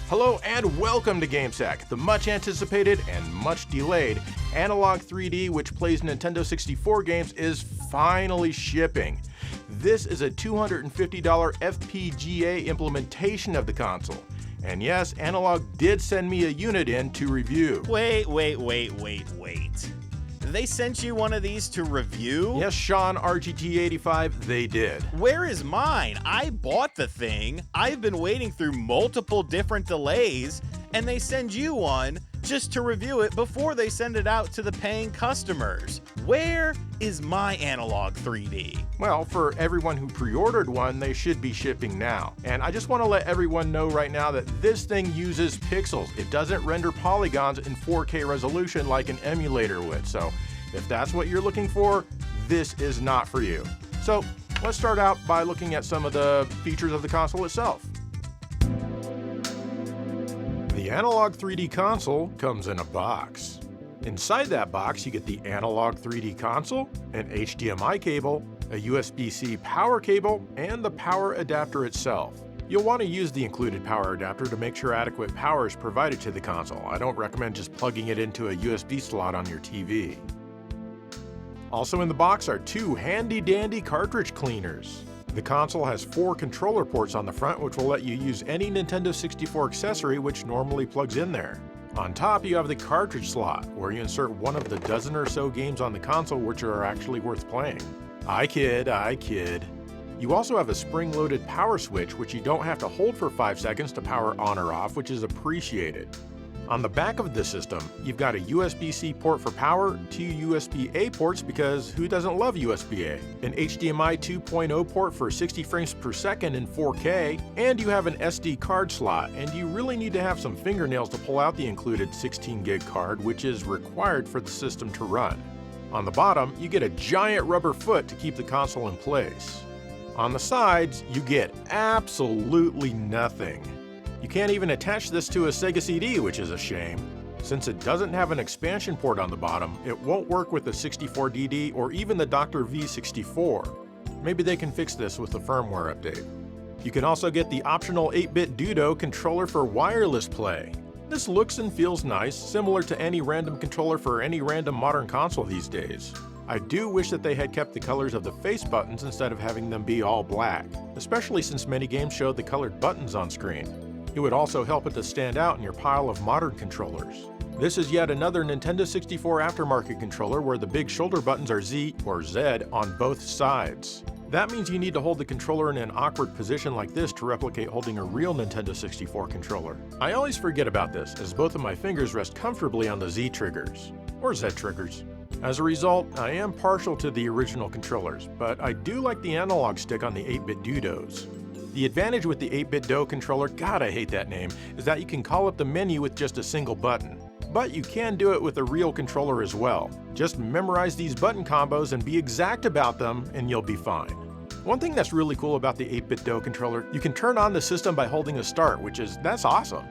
Hello and welcome to GameSack, the much anticipated and much delayed Analogue 3D which plays Nintendo 64 games is finally shipping. This is a $250 FPGA implementation of the console. And yes, Analogue did send me a unit in to review. Wait. They sent you one of these to review? Yes, Sean, RGT85, they did. Where is mine? I bought the thing. I've been waiting through multiple different delays, and they send you one just to review it before they send it out to the paying customers. Where is my Analogue 3D? Well, for everyone who pre-ordered one, they should be shipping now. And I just want to let everyone know right now that this thing uses pixels. It doesn't render polygons in 4K resolution like an emulator would. So if that's what you're looking for, this is not for you. So let's start out by looking at some of the features of the console itself. The Analogue 3D console comes in a box. Inside that box, you get the Analogue 3D console, an HDMI cable, a USB-C power cable, and the power adapter itself. You'll want to use the included power adapter to make sure adequate power is provided to the console. I don't recommend just plugging it into a USB slot on your TV. Also in the box are two handy-dandy cartridge cleaners. The console has 4 controller ports on the front which will let you use any Nintendo 64 accessory which normally plugs in there. On top you have the cartridge slot, where you insert one of the dozen or so games on the console which are actually worth playing. I kid. You also have a spring-loaded power switch which you don't have to hold for 5 seconds to power on or off, which is appreciated. On the back of the system, you've got a USB-C port for power, 2 USB-A ports because who doesn't love USB-A, an HDMI 2.0 port for 60 frames per second in 4K, and you have an SD card slot, and you really need to have some fingernails to pull out the included 16 gig card, which is required for the system to run. On the bottom, you get a giant rubber foot to keep the console in place. On the sides, you get absolutely nothing. You can't even attach this to a Sega CD, which is a shame. Since it doesn't have an expansion port on the bottom, it won't work with the 64DD or even the Dr. V64. Maybe they can fix this with the firmware update. You can also get the optional 8-bit Dudo controller for wireless play. This looks and feels nice, similar to any random controller for any random modern console these days. I do wish that they had kept the colors of the face buttons instead of having them be all black, especially since many games showed the colored buttons on screen. It would also help it to stand out in your pile of modern controllers. This is yet another Nintendo 64 aftermarket controller where the big shoulder buttons are Z or Z on both sides. That means you need to hold the controller in an awkward position like this to replicate holding a real Nintendo 64 controller. I always forget about this, as both of my fingers rest comfortably on the Z triggers, or Z triggers. As a result, I am partial to the original controllers, but I do like the analog stick on the 8-bit Dudos. The advantage with the 8-bit Do controller, God I hate that name, is that you can call up the menu with just a single button. But you can do it with a real controller as well. Just memorize these button combos and be exact about them and you'll be fine. One thing that's really cool about the 8-bit Do controller, you can turn on the system by holding a start, that's awesome.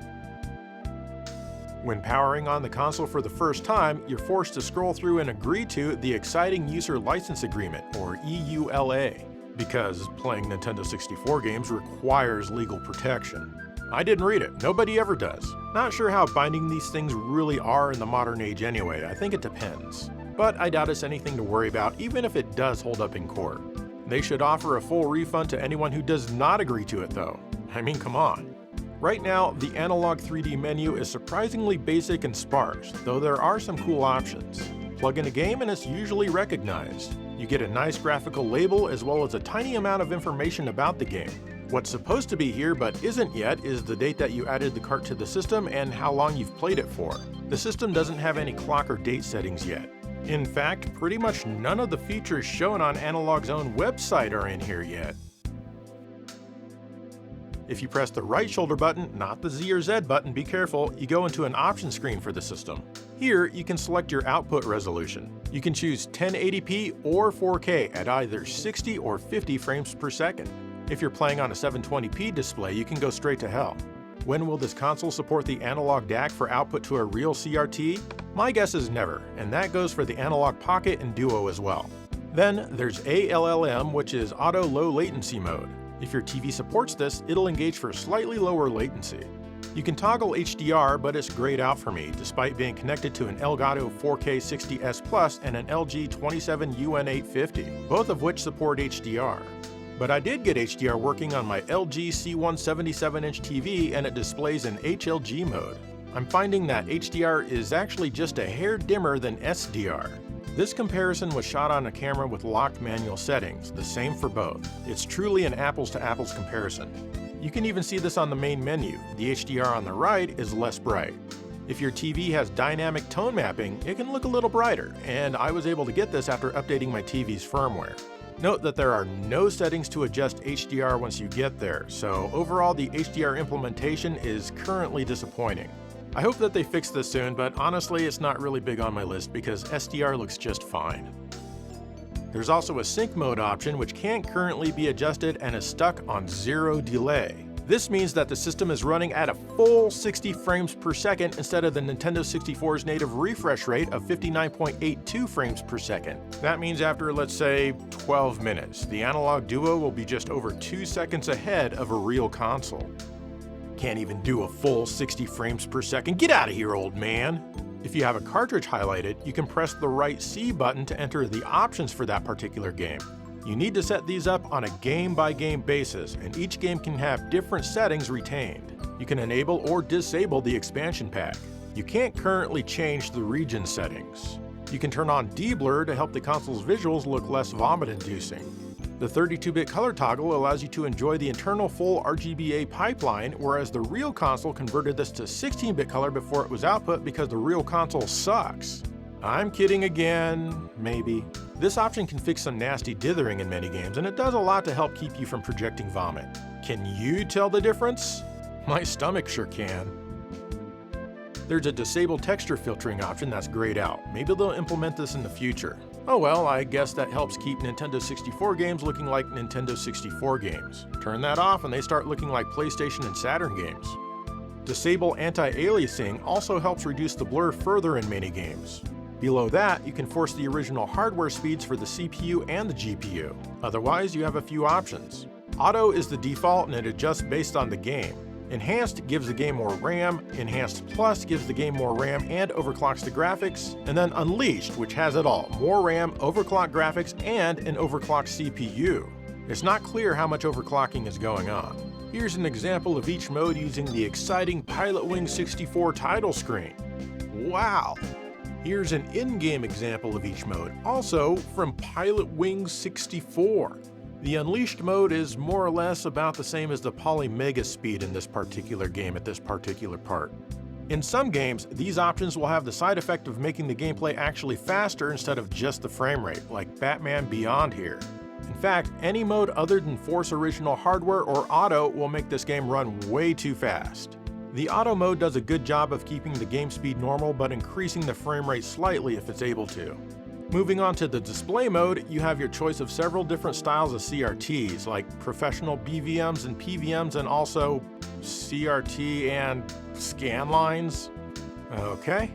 When powering on the console for the first time, you're forced to scroll through and agree to the Exciting User License Agreement, or EULA. Because playing Nintendo 64 games requires legal protection. I didn't read it, nobody ever does. Not sure how binding these things really are in the modern age anyway, I think it depends. But I doubt it's anything to worry about even if it does hold up in court. They should offer a full refund to anyone who does not agree to it though. I mean, come on. Right now, the Analogue 3D menu is surprisingly basic and sparse, though there are some cool options. Plug in a game and it's usually recognized. You get a nice graphical label as well as a tiny amount of information about the game. What's supposed to be here but isn't yet is the date that you added the cart to the system and how long you've played it for. The system doesn't have any clock or date settings yet. In fact, pretty much none of the features shown on Analogue's own website are in here yet. If you press the right shoulder button, not the Z or Z button, be careful, you go into an option screen for the system. Here, you can select your output resolution. You can choose 1080p or 4K at either 60 or 50 frames per second. If you're playing on a 720p display, you can go straight to hell. When will this console support the Analogue DAC for output to a real CRT? My guess is never, and that goes for the Analogue Pocket and Duo as well. Then there's ALLM, which is Auto Low Latency Mode. If your TV supports this, it'll engage for slightly lower latency. You can toggle HDR, but it's grayed out for me, despite being connected to an Elgato 4K 60S Plus and an LG 27UN850, both of which support HDR. But I did get HDR working on my LG C1 77-inch TV, and it displays in HLG mode. I'm finding that HDR is actually just a hair dimmer than SDR. This comparison was shot on a camera with locked manual settings, the same for both. It's truly an apples-to-apples comparison. You can even see this on the main menu. The HDR on the right is less bright. If your TV has dynamic tone mapping, it can look a little brighter, and I was able to get this after updating my TV's firmware. Note that there are no settings to adjust HDR once you get there, so overall the HDR implementation is currently disappointing. I hope that they fix this soon, but honestly it's not really big on my list because SDR looks just fine. There's also a sync mode option which can't currently be adjusted and is stuck on 0 delay. This means that the system is running at a full 60 frames per second instead of the Nintendo 64's native refresh rate of 59.82 frames per second. That means after, let's say, 12 minutes, the Analogue Duo will be just over 2 seconds ahead of a real console. Can't even do a full 60 frames per second. Get out of here, old man! If you have a cartridge highlighted, you can press the right C button to enter the options for that particular game. You need to set these up on a game-by-game basis, and each game can have different settings retained. You can enable or disable the expansion pack. You can't currently change the region settings. You can turn on deblur to help the console's visuals look less vomit-inducing. The 32-bit color toggle allows you to enjoy the internal full RGBA pipeline, whereas the real console converted this to 16-bit color before it was output because the real console sucks. I'm kidding again, maybe. This option can fix some nasty dithering in many games, and it does a lot to help keep you from projecting vomit. Can you tell the difference? My stomach sure can. There's a disable texture filtering option that's grayed out. Maybe they'll implement this in the future. Oh well, I guess that helps keep Nintendo 64 games looking like Nintendo 64 games. Turn that off and they start looking like PlayStation and Saturn games. Disable anti-aliasing also helps reduce the blur further in many games. Below that, you can force the original hardware speeds for the CPU and the GPU. Otherwise, you have a few options. Auto is the default and it adjusts based on the game. Enhanced gives the game more RAM, Enhanced Plus gives the game more RAM and overclocks the graphics, and then Unleashed, which has it all, more RAM, overclocked graphics, and an overclocked CPU. It's not clear how much overclocking is going on. Here's an example of each mode using the exciting Pilotwings 64 title screen. Wow! Here's an in-game example of each mode, also from Pilotwings 64. The Unleashed mode is more or less about the same as the Poly Mega speed in this particular game at this particular part. In some games, these options will have the side effect of making the gameplay actually faster instead of just the frame rate, like Batman Beyond here. In fact, any mode other than Force Original Hardware or Auto will make this game run way too fast. The Auto mode does a good job of keeping the game speed normal but increasing the frame rate slightly if it's able to. Moving on to the display mode, you have your choice of several different styles of CRTs, like professional BVMs and PVMs, and also CRT and scan lines. Okay.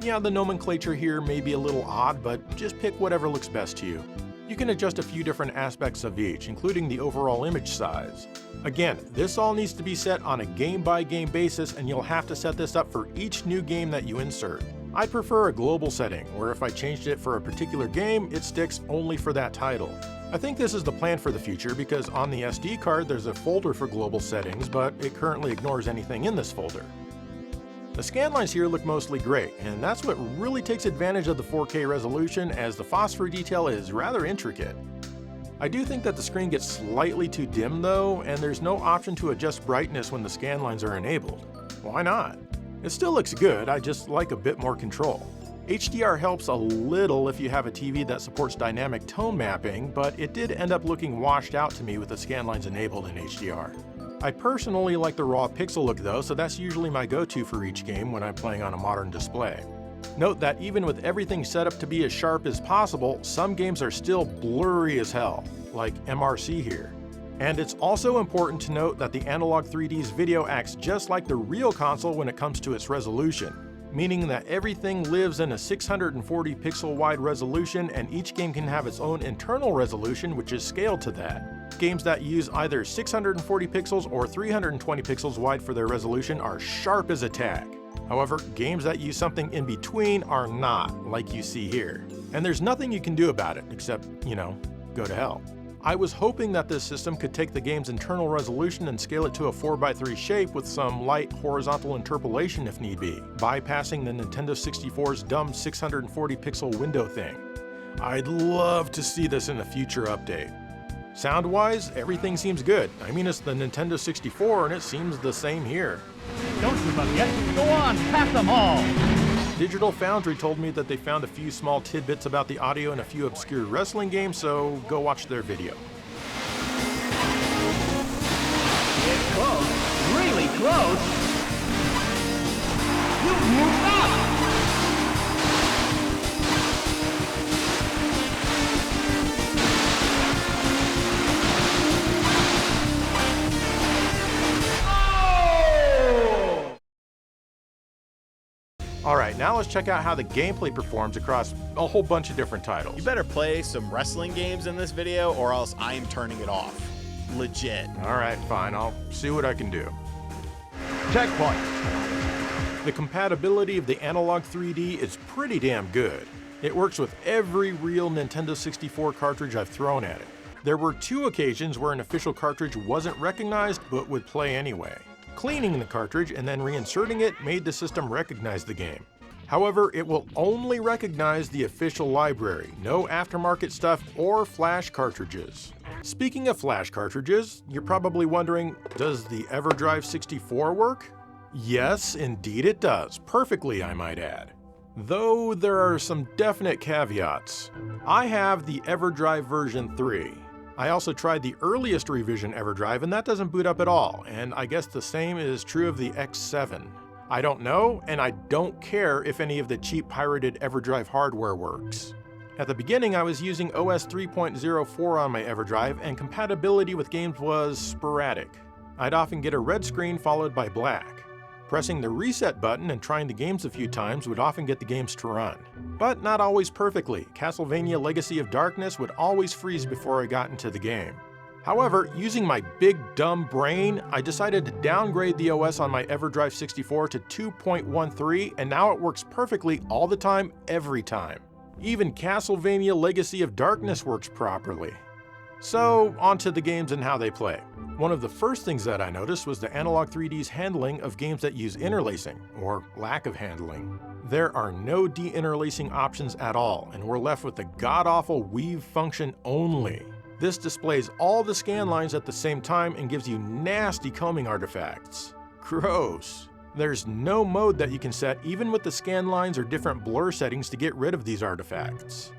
Yeah, the nomenclature here may be a little odd, but just pick whatever looks best to you. You can adjust a few different aspects of each, including the overall image size. Again, this all needs to be set on a game-by-game basis, and you'll have to set this up for each new game that you insert. I prefer a global setting, where if I changed it for a particular game, it sticks only for that title. I think this is the plan for the future because on the SD card there's a folder for global settings, but it currently ignores anything in this folder. The scan lines here look mostly great, and that's what really takes advantage of the 4K resolution, as the phosphor detail is rather intricate. I do think that the screen gets slightly too dim though, and there's no option to adjust brightness when the scan lines are enabled. Why not? It still looks good, I just like a bit more control. HDR helps a little if you have a TV that supports dynamic tone mapping, but it did end up looking washed out to me with the scan lines enabled in HDR. I personally like the raw pixel look though, so that's usually my go-to for each game when I'm playing on a modern display. Note that even with everything set up to be as sharp as possible, some games are still blurry as hell, like MRC here. And it's also important to note that the Analogue 3D's video acts just like the real console when it comes to its resolution, meaning that everything lives in a 640 pixel wide resolution and each game can have its own internal resolution which is scaled to that. Games that use either 640 pixels or 320 pixels wide for their resolution are sharp as a tack. However, games that use something in between are not, like you see here. And there's nothing you can do about it, except, go to hell. I was hoping that this system could take the game's internal resolution and scale it to a 4:3 shape with some light horizontal interpolation if need be, bypassing the Nintendo 64's dumb 640 pixel window thing. I'd love to see this in a future update. Sound-wise, everything seems good. I mean, it's the Nintendo 64 and it seems the same here. Don't give up yet. Go on, pack them all. Digital Foundry told me that they found a few small tidbits about the audio in a few obscure wrestling games, so go watch their video. It's close. Really close. You moved up. Alright, now let's check out how the gameplay performs across a whole bunch of different titles. You better play some wrestling games in this video or else I'm turning it off. Legit. Alright, fine, I'll see what I can do. Checkpoint. The compatibility of the Analogue 3D is pretty damn good. It works with every real Nintendo 64 cartridge I've thrown at it. There were 2 occasions where an official cartridge wasn't recognized but would play anyway. Cleaning the cartridge and then reinserting it made the system recognize the game. However, it will only recognize the official library, no aftermarket stuff or flash cartridges. Speaking of flash cartridges, you're probably wondering, does the EverDrive 64 work? Yes, indeed it does, perfectly I might add. Though there are some definite caveats. I have the EverDrive version 3. I also tried the earliest revision EverDrive and that doesn't boot up at all, and I guess the same is true of the X7. I don't know, and I don't care if any of the cheap pirated EverDrive hardware works. At the beginning I was using OS 3.04 on my EverDrive and compatibility with games was sporadic. I'd often get a red screen followed by black. Pressing the reset button and trying the games a few times would often get the games to run. But not always perfectly. Castlevania Legacy of Darkness would always freeze before I got into the game. However, using my big dumb brain, I decided to downgrade the OS on my EverDrive 64 to 2.13 and now it works perfectly all the time, every time. Even Castlevania Legacy of Darkness works properly. So, on to the games and how they play. One of the first things that I noticed was the Analogue 3D's handling of games that use interlacing, or lack of handling. There are no de-interlacing options at all, and we're left with the god-awful weave function only. This displays all the scan lines at the same time and gives you nasty combing artifacts. Gross. There's no mode that you can set even with the scan lines or different blur settings to get rid of these artifacts.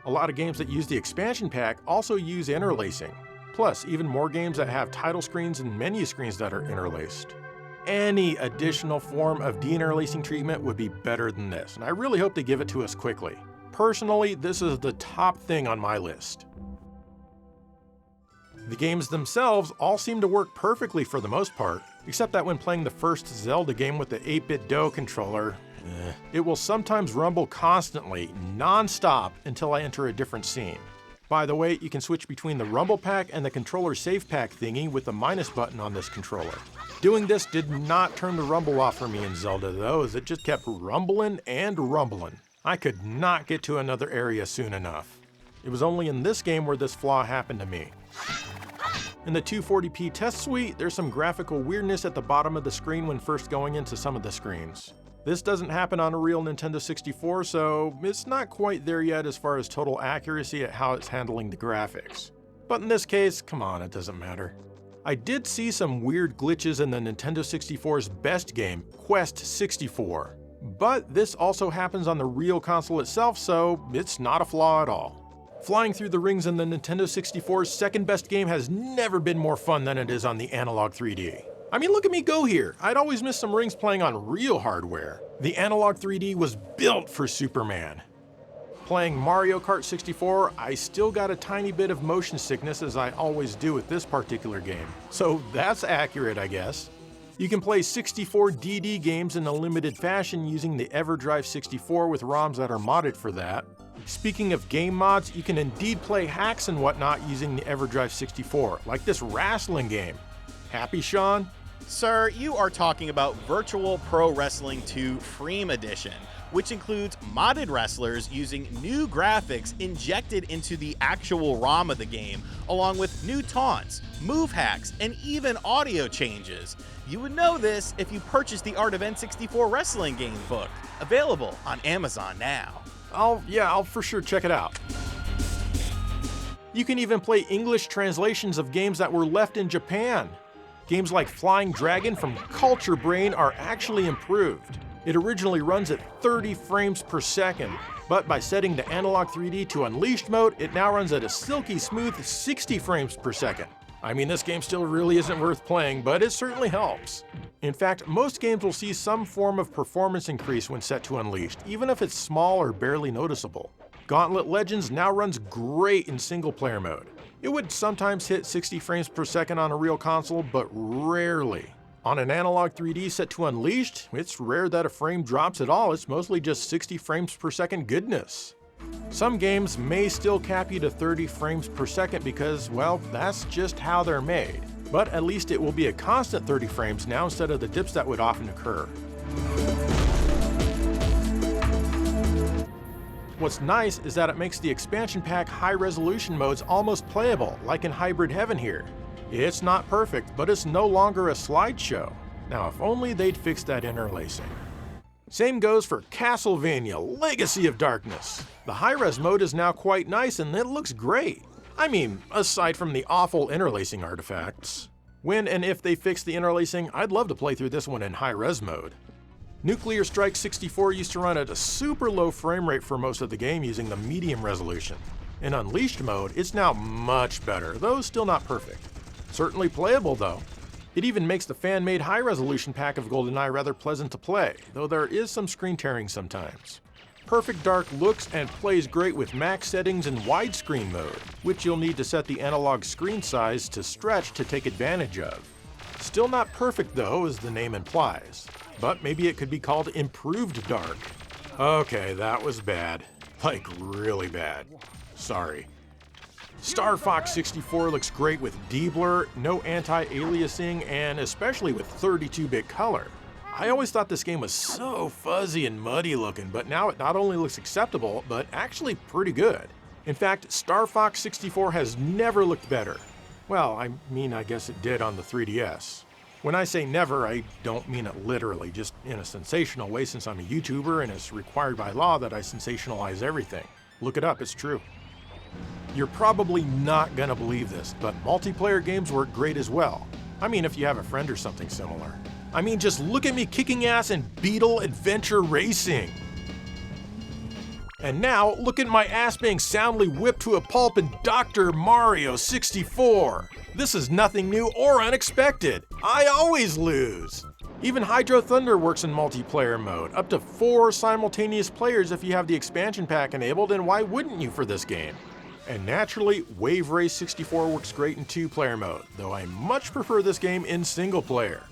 A lot of games that use the expansion pack also use interlacing. Plus, even more games that have title screens and menu screens that are interlaced. Any additional form of de-interlacing treatment would be better than this, and I really hope they give it to us quickly. Personally, this is the top thing on my list. The games themselves all seem to work perfectly for the most part, except that when playing the first Zelda game with the 8-bit Do controller, it will sometimes rumble constantly, non-stop, until I enter a different scene. By the way, you can switch between the rumble pack and the controller save pack thingy with the minus button on this controller. Doing this did not turn the rumble off for me in Zelda though, as it just kept rumbling and rumbling. I could not get to another area soon enough. It was only in this game where this flaw happened to me. In the 240p test suite, there's some graphical weirdness at the bottom of the screen when first going into some of the screens. This doesn't happen on a real Nintendo 64, so it's not quite there yet as far as total accuracy at how it's handling the graphics. But in this case, come on, it doesn't matter. I did see some weird glitches in the Nintendo 64's best game, Quest 64. But this also happens on the real console itself, so it's not a flaw at all. Flying through the rings in the Nintendo 64's second best game has never been more fun than it is on the Analogue 3D. I mean, look at me go here. I'd always miss some rings playing on real hardware. The Analogue 3D was built for Superman. Playing Mario Kart 64, I still got a tiny bit of motion sickness as I always do with this particular game. So that's accurate, I guess. You can play 64 DD games in a limited fashion using the EverDrive 64 with ROMs that are modded for that. Speaking of game mods, you can indeed play hacks and whatnot using the EverDrive 64, like this wrestling game. Happy, Sean? Sir, you are talking about Virtual Pro Wrestling 2 Freem Edition, which includes modded wrestlers using new graphics injected into the actual ROM of the game, along with new taunts, move hacks, and even audio changes. You would know this if you purchased the Art of N64 Wrestling game book, available on Amazon now. I'll for sure check it out. You can even play English translations of games that were left in Japan. Games like Flying Dragon from Culture Brain are actually improved. It originally runs at 30 frames per second, but by setting the Analogue 3D to Unleashed mode, it now runs at a silky smooth 60 frames per second. I mean, this game still really isn't worth playing, but it certainly helps. In fact, most games will see some form of performance increase when set to Unleashed, even if it's small or barely noticeable. Gauntlet Legends now runs great in single-player mode. It would sometimes hit 60 frames per second on a real console, but rarely. On an Analogue 3D set to Unleashed, it's rare that a frame drops at all, it's mostly just 60 frames per second goodness. Some games may still cap you to 30 frames per second because, well, that's just how they're made. But at least it will be a constant 30 frames now instead of the dips that would often occur. What's nice is that it makes the expansion pack high-resolution modes almost playable, like in Hybrid Heaven here. It's not perfect, but it's no longer a slideshow. Now, if only they'd fix that interlacing. Same goes for Castlevania Legacy of Darkness. The high-res mode is now quite nice and it looks great. I mean, aside from the awful interlacing artifacts. When and if they fix the interlacing, I'd love to play through this one in high-res mode. Nuclear Strike 64 used to run at a super low frame rate for most of the game using the medium resolution. In Unleashed mode, it's now much better, though still not perfect. Certainly playable though. It even makes the fan-made high-resolution pack of GoldenEye rather pleasant to play, though there is some screen tearing sometimes. Perfect Dark looks and plays great with max settings in widescreen mode, which you'll need to set the analog screen size to stretch to take advantage of. Still not perfect though, as the name implies. But maybe it could be called Improved Dark. Okay, that was bad. Like, really bad. Sorry. Star Fox 64 looks great with D-blur, no anti-aliasing, and especially with 32-bit color. I always thought this game was so fuzzy and muddy looking, but now it not only looks acceptable, but actually pretty good. In fact, Star Fox 64 has never looked better. Well, I mean, I guess it did on the 3DS. When I say never, I don't mean it literally, just in a sensational way since I'm a YouTuber and it's required by law that I sensationalize everything. Look it up, it's true. You're probably not gonna believe this, but multiplayer games work great as well. I mean, if you have a friend or something similar. I mean, just look at me kicking ass in Beetle Adventure Racing. And now, look at my ass being soundly whipped to a pulp in Dr. Mario 64. This is nothing new or unexpected. I always lose. Even Hydro Thunder works in multiplayer mode, up to 4 simultaneous players if you have the expansion pack enabled, and why wouldn't you for this game? And naturally, Wave Race 64 works great in 2-player mode, though I much prefer this game in single player.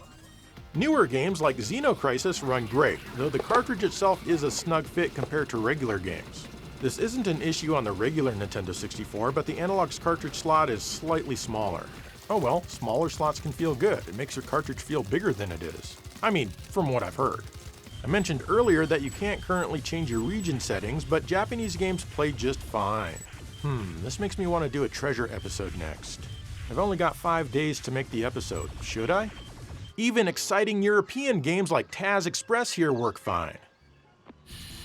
Newer games like Xenocrisis run great, though the cartridge itself is a snug fit compared to regular games. This isn't an issue on the regular Nintendo 64, but the Analogue's cartridge slot is slightly smaller. Oh well, smaller slots can feel good. It makes your cartridge feel bigger than it is. I mean, from what I've heard. I mentioned earlier that you can't currently change your region settings, but Japanese games play just fine. This makes me want to do a treasure episode next. I've only got 5 days to make the episode. Should I? Even exciting European games like Taz Express here work fine.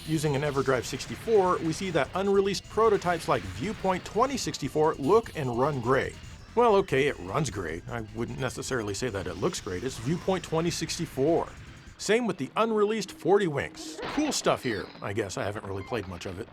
Using an EverDrive 64, we see that unreleased prototypes like Viewpoint 2064 look and run great. Well, okay, it runs great. I wouldn't necessarily say that it looks great. It's Viewpoint 2064. Same with the unreleased 40 Winks. Cool stuff here. I guess I haven't really played much of it.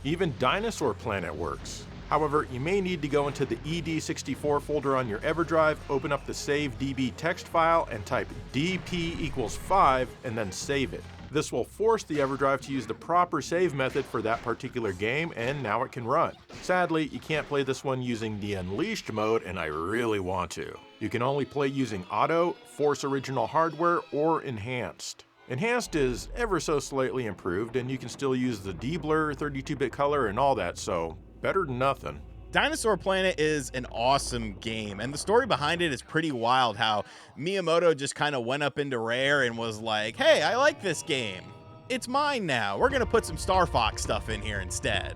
Even Dinosaur Planet works. However, you may need to go into the ED64 folder on your EverDrive, open up the save DB text file, and type DP=5 and then save it. This will force the EverDrive to use the proper save method for that particular game, and now it can run. Sadly, you can't play this one using the Unleashed mode, and I really want to. You can only play using Auto, Force Original Hardware, or Enhanced. Enhanced is ever so slightly improved, and you can still use the D-Blur, 32-bit color, and all that, so better than nothing. Dinosaur Planet is an awesome game, and the story behind it is pretty wild, how Miyamoto just kind of went up into Rare and was like, hey, I like this game. It's mine now. We're gonna put some Star Fox stuff in here instead.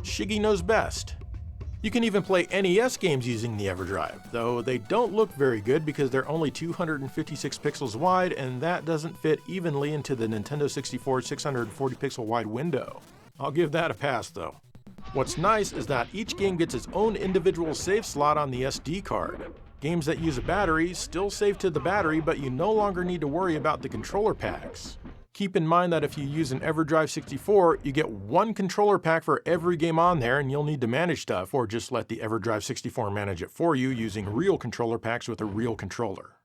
Shiggy knows best. You can even play NES games using the EverDrive, though they don't look very good because they're only 256 pixels wide, and that doesn't fit evenly into the Nintendo 64 640 pixel wide window. I'll give that a pass though. What's nice is that each game gets its own individual save slot on the SD card. Games that use a battery still save to the battery, but you no longer need to worry about the controller packs. Keep in mind that if you use an EverDrive 64, you get one controller pack for every game on there, and you'll need to manage stuff, or just let the EverDrive 64 manage it for you using real controller packs with a real controller.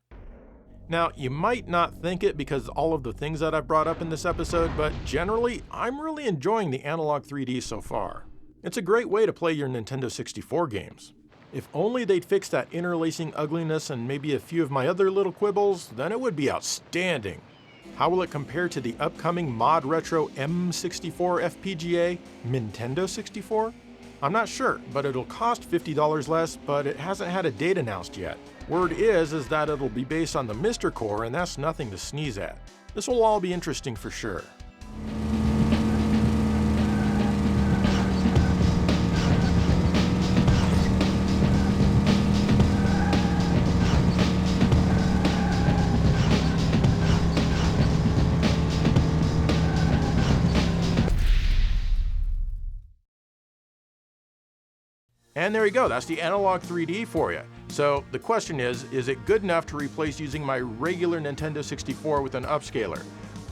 Now, you might not think it because of all of the things that I've brought up in this episode, but generally, I'm really enjoying the Analogue 3D so far. It's a great way to play your Nintendo 64 games. If only they'd fix that interlacing ugliness and maybe a few of my other little quibbles, then it would be outstanding. How will it compare to the upcoming Mod Retro M64 FPGA Nintendo 64? I'm not sure, but it'll cost $50 less, but it hasn't had a date announced yet. Word is that it'll be based on the Mr. Core, and that's nothing to sneeze at. This will all be interesting for sure. And there you go, that's the Analogue 3D for you. So the question is it good enough to replace using my regular Nintendo 64 with an upscaler?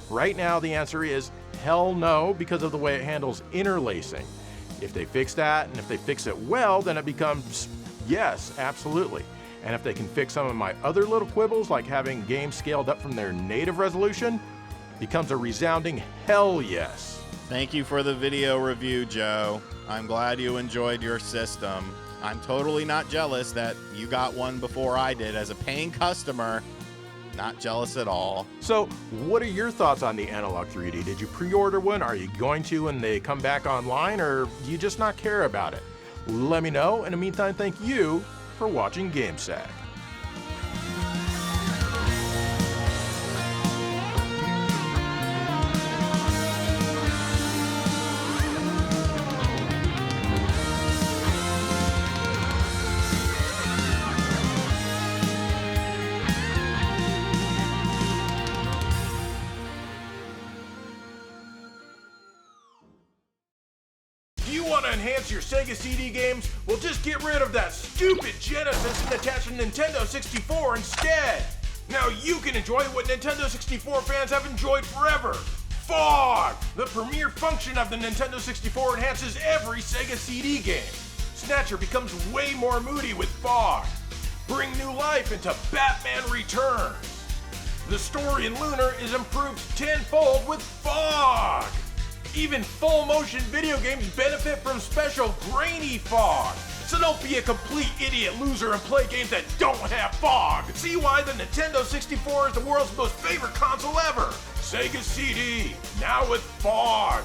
Right now the answer is hell no, because of the way it handles interlacing. If they fix that, and if they fix it well, then it becomes yes, absolutely. And if they can fix some of my other little quibbles, like having games scaled up from their native resolution, becomes a resounding hell yes. Thank you for the video review, Joe. I'm glad you enjoyed your system. I'm totally not jealous that you got one before I did as a paying customer. Not jealous at all. So, what are your thoughts on the Analogue 3D? Did you pre-order one? Are you going to when they come back online, or do you just not care about it? Let me know. In the meantime, thank you for watching GameSack. Enhance your Sega CD games? Well, just get rid of that stupid Genesis and attach a Nintendo 64 instead. Now you can enjoy what Nintendo 64 fans have enjoyed forever. Fog! The premier function of the Nintendo 64 enhances every Sega CD game. Snatcher becomes way more moody with Fog. Bring new life into Batman Returns. The story in Lunar is improved tenfold with Fog. Even full-motion video games benefit from special grainy fog. So don't be a complete idiot loser and play games that don't have fog. See why the Nintendo 64 is the world's most favorite console ever. Sega CD, now with fog.